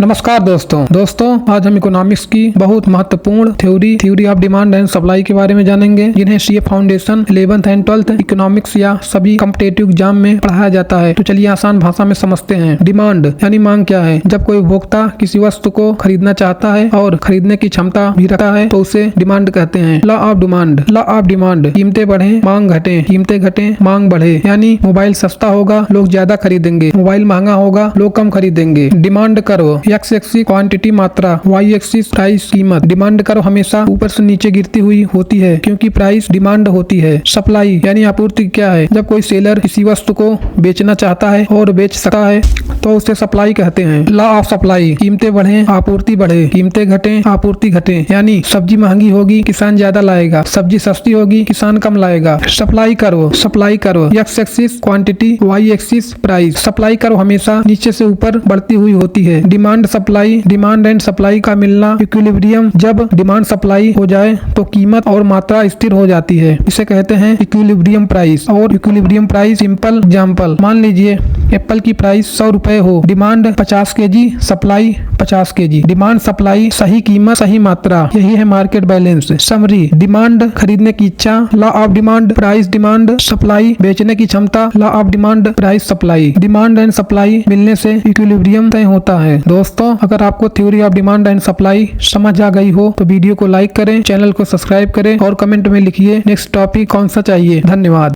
नमस्कार दोस्तों आज हम इकोनॉमिक्स की बहुत महत्वपूर्ण theory of demand and supply के बारे में जानेंगे, जिन्हें CA foundation 11th and 12th economics या सभी कॉम्पिटिटिव एग्जाम में पढ़ाया जाता है। तो चलिए आसान भाषा में समझते हैं। डिमांड यानी मांग क्या है। जब कोई उपभोक्ता किसी वस्तु को खरीदना चाहता है और खरीदने की क्षमता भी रखता है तो उसे डिमांड कहते हैं। लॉ ऑफ डिमांड, कीमतें बढ़े मांग घटे, कीमतें घटे मांग बढ़े। यानी मोबाइल सस्ता होगा लोग ज्यादा खरीदेंगे, मोबाइल महंगा होगा लोग कम खरीदेंगे। Demand curve, X axis quantity मात्रा, वाई एक्सिस प्राइस कीमत। डिमांड कर्व हमेशा ऊपर से नीचे गिरती हुई होती है क्योंकि प्राइस डिमांड होती है। सप्लाई यानी आपूर्ति क्या है। जब कोई सेलर किसी वस्तु को बेचना चाहता है और बेच सकता है तो उसे सप्लाई कहते हैं। लॉ ऑफ सप्लाई, कीमतें बढ़े आपूर्ति बढ़े, कीमतें घटे आपूर्ति घटे। यानी सब्जी महंगी होगी किसान ज्यादा लाएगा, सब्जी सस्ती होगी किसान कम लाएगा। Supply curve, X axis quantity, Y axis price. Supply curve हमेशा नीचे से ऊपर बढ़ती हुई होती है। डिमांड एंड सप्लाई का मिलना इक्विलिब्रियम। जब डिमांड सप्लाई हो जाए तो कीमत और मात्रा स्थिर हो जाती है, इसे कहते हैं इक्विलिब्रियम प्राइस। और इक्विलिब्रियम प्राइस सिंपल एग्जांपल, मान लीजिए एप्पल की प्राइस 100 रुपए हो, demand 50 kg, supply 50 kg। Demand supply सही कीमत सही मात्रा, यही है मार्केट बैलेंस। समरी, डिमांड खरीदने की इच्छा, law of demand, price demand supply बेचने की क्षमता, law of demand price supply. Demand and supply मिलने से इक्विलिब्रियम तय होता है। दोस्तों अगर आपको theory of demand and supply समझ आ गई हो तो वीडियो को लाइक करें, चैनल को सब्सक्राइब करें और कमेंट में लिखिए नेक्स्ट टॉपिक कौन सा चाहिए। धन्यवाद।